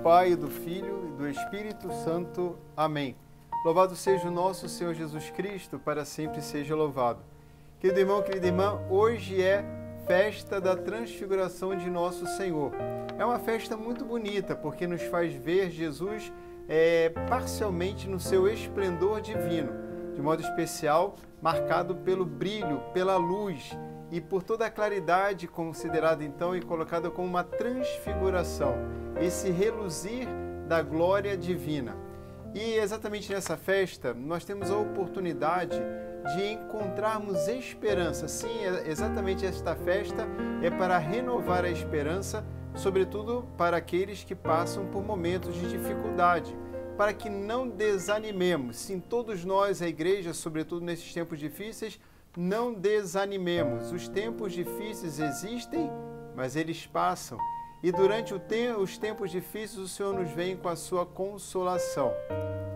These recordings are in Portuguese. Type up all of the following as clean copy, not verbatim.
Pai, do Filho e do Espírito Santo. Amém. Louvado seja o nosso Senhor Jesus Cristo, para sempre seja louvado. Querido irmão, querida irmã, hoje é festa da transfiguração de nosso Senhor. É uma festa muito bonita, porque nos faz ver Jesus parcialmente no seu esplendor divino, de modo especial, marcado pelo brilho, pela luz e por toda a claridade considerada então e colocada como uma transfiguração, esse reluzir da glória divina. E exatamente nessa festa nós temos a oportunidade de encontrarmos esperança. Sim, exatamente esta festa é para renovar a esperança, sobretudo para aqueles que passam por momentos de dificuldade, para que não desanimemos. Sim, todos nós, a igreja, sobretudo nesses tempos difíceis, não desanimemos. Os tempos difíceis existem, mas eles passam. E durante os tempos difíceis, o Senhor nos vem com a sua consolação.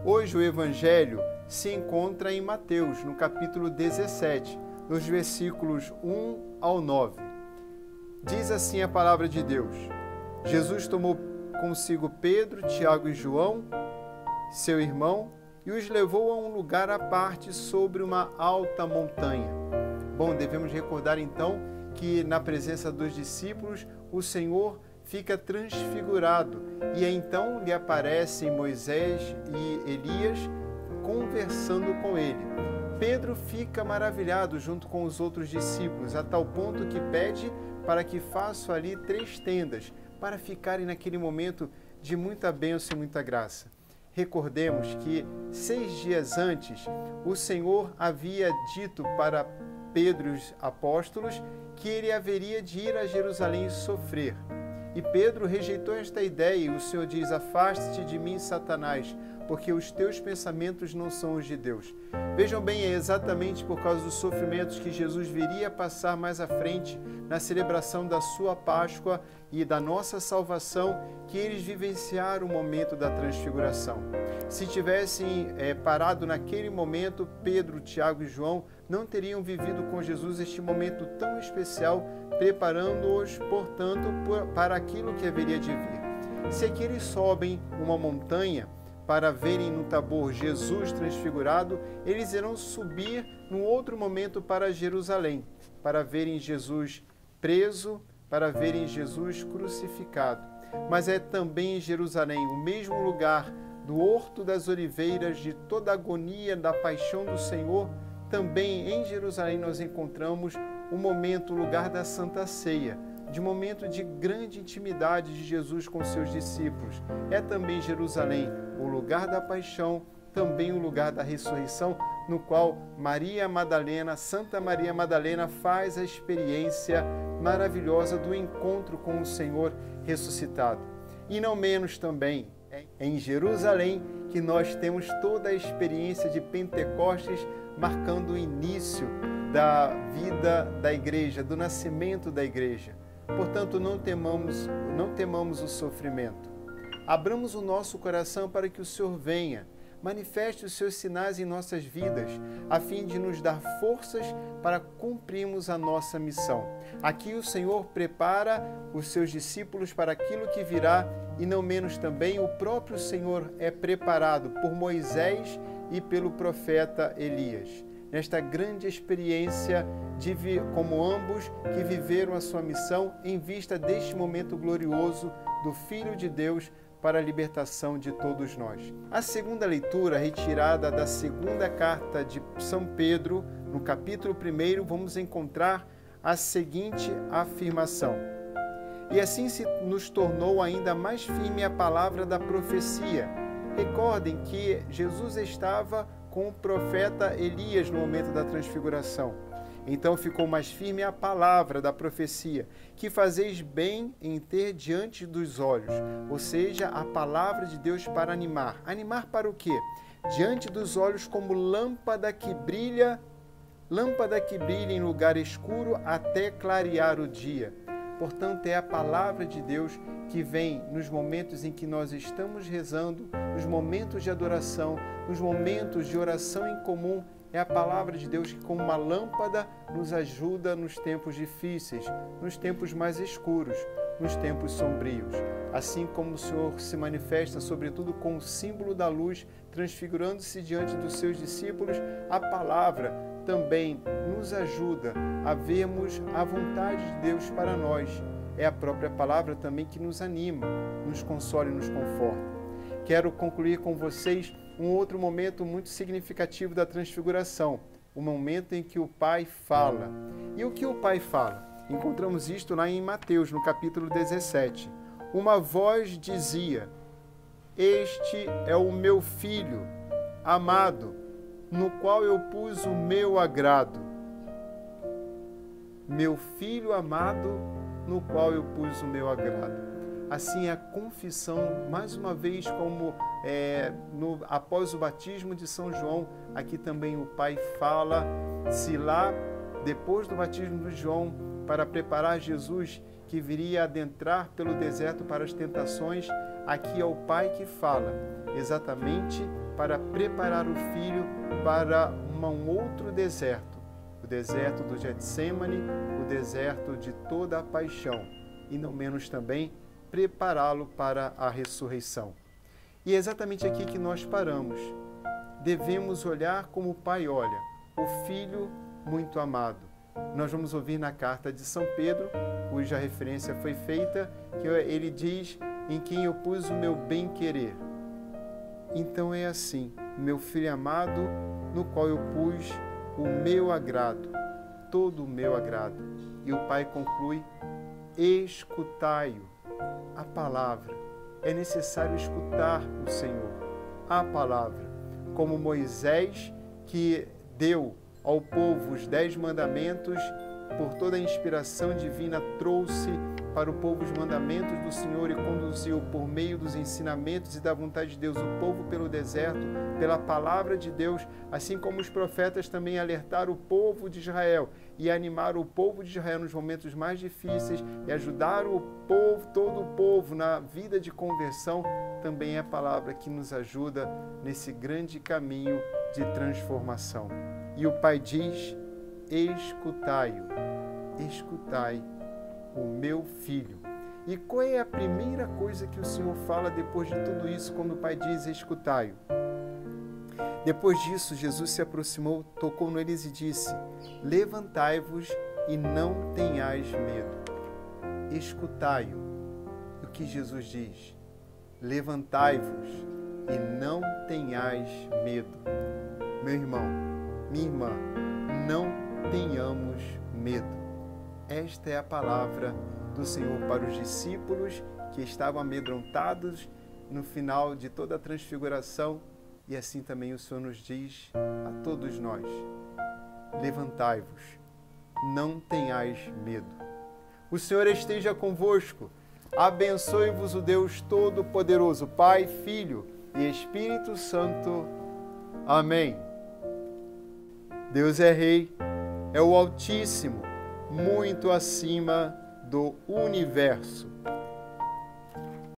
Hoje o Evangelho se encontra em Mateus, no capítulo 17, nos versículos 1 ao 9. Diz assim a palavra de Deus: Jesus tomou consigo Pedro, Tiago e João, seu irmão, e os levou a um lugar à parte sobre uma alta montanha. Bom, devemos recordar então que na presença dos discípulos o Senhor fica transfigurado e então lhe aparecem Moisés e Elias conversando com ele. Pedro fica maravilhado junto com os outros discípulos, a tal ponto que pede para que façam ali 3 tendas, para ficarem naquele momento de muita bênção e muita graça. Recordemos que 6 dias antes, o Senhor havia dito para Pedro e os apóstolos que ele haveria de ir a Jerusalém e sofrer. E Pedro rejeitou esta ideia e o Senhor diz: afaste-te de mim, Satanás, porque os teus pensamentos não são os de Deus. Vejam bem, é exatamente por causa dos sofrimentos que Jesus viria a passar mais à frente, na celebração da sua Páscoa e da nossa salvação, que eles vivenciaram o momento da transfiguração. Se tivessem parado naquele momento, Pedro, Tiago e João não teriam vivido com Jesus este momento tão especial, preparando-os, portanto, para aquilo que haveria de vir. Se aqui eles sobem uma montanha para verem no Tabor Jesus transfigurado, eles irão subir num outro momento para Jerusalém, para verem Jesus preso, para verem Jesus crucificado. Mas é também em Jerusalém, o mesmo lugar do Horto das Oliveiras, de toda a agonia da paixão do Senhor, também em Jerusalém nós encontramos o momento, o lugar da Santa Ceia, de momento de grande intimidade de Jesus com seus discípulos. É também Jerusalém o lugar da paixão, também o lugar da ressurreição, no qual Maria Madalena, Santa Maria Madalena, faz a experiência maravilhosa do encontro com o Senhor ressuscitado. E não menos também, é em Jerusalém que nós temos toda a experiência de Pentecostes, marcando o início da vida da igreja, do nascimento da igreja. Portanto, não temamos o sofrimento. Abramos o nosso coração para que o Senhor venha, manifeste os seus sinais em nossas vidas, a fim de nos dar forças para cumprirmos a nossa missão. Aqui o Senhor prepara os seus discípulos para aquilo que virá, e não menos também o próprio Senhor é preparado por Moisés e pelo profeta Elias. Nesta grande experiência, como ambos que viveram a sua missão em vista deste momento glorioso do Filho de Deus para a libertação de todos nós. A segunda leitura, retirada da segunda carta de São Pedro, no capítulo 1, vamos encontrar a seguinte afirmação: e assim se nos tornou ainda mais firme a palavra da profecia. Recordem que Jesus estava com o profeta Elias no momento da transfiguração. Então ficou mais firme a palavra da profecia, que fazeis bem em ter diante dos olhos, ou seja, a palavra de Deus para animar. Animar para o quê? Diante dos olhos como lâmpada que brilha em lugar escuro até clarear o dia. Portanto, é a palavra de Deus que vem nos momentos em que nós estamos rezando, nos momentos de adoração, nos momentos de oração em comum. É a palavra de Deus que, como uma lâmpada, nos ajuda nos tempos difíceis, nos tempos mais escuros. nos tempos sombrios. Assim como o Senhor se manifesta, sobretudo com o símbolo da luz, transfigurando-se diante dos seus discípulos, a palavra também nos ajuda a vermos a vontade de Deus para nós. É a própria palavra também que nos anima, nos consola e nos conforta. Quero concluir com vocês um outro momento muito significativo da transfiguração, o momento em que o Pai fala. E o que o Pai fala? Encontramos isto lá em Mateus, no capítulo 17. Uma voz dizia: "Este é o meu Filho amado, no qual eu pus o meu agrado." Meu Filho amado, no qual eu pus o meu agrado. Assim é a confissão, mais uma vez, como após o batismo de São João, aqui também o Pai fala. Se lá, depois do batismo de João, para preparar Jesus, que viria adentrar pelo deserto para as tentações, aqui é o Pai que fala, exatamente para preparar o Filho para um outro deserto, o deserto do Getsêmani, o deserto de toda a paixão, e não menos também prepará-lo para a ressurreição. E é exatamente aqui que nós paramos. Devemos olhar como o Pai olha, o Filho muito amado. Nós vamos ouvir na carta de São Pedro, cuja referência foi feita, que ele diz: "Em quem eu pus o meu bem-querer." Então é assim, meu Filho amado, no qual eu pus o meu agrado, todo o meu agrado. E o Pai conclui: "Escutai-o." A palavra. É necessário escutar o Senhor, a palavra. Como Moisés, que deu ao povo os 10 mandamentos, por toda a inspiração divina, trouxe para o povo os mandamentos do Senhor e conduziu por meio dos ensinamentos e da vontade de Deus o povo pelo deserto, pela palavra de Deus, assim como os profetas também alertaram o povo de Israel e animaram o povo de Israel nos momentos mais difíceis e ajudaram o povo, todo o povo na vida de conversão. Também é a palavra que nos ajuda nesse grande caminho de transformação. E o Pai diz: "Escutai-o, escutai o meu Filho." E qual é a primeira coisa que o Senhor fala depois de tudo isso, quando o Pai diz: "Escutai-o"? Depois disso, Jesus se aproximou, tocou neles e disse: "Levantai-vos e não tenhais medo." Escutai-o. O que Jesus diz? Levantai-vos e não tenhais medo. Meu irmão, minha irmã, não tenhamos medo. Esta é a palavra do Senhor para os discípulos que estavam amedrontados no final de toda a transfiguração, e assim também o Senhor nos diz a todos nós: levantai-vos, não tenhais medo. O Senhor esteja convosco, abençoe-vos o Deus Todo-Poderoso, Pai, Filho e Espírito Santo. Amém. Deus é Rei, é o Altíssimo, muito acima do universo.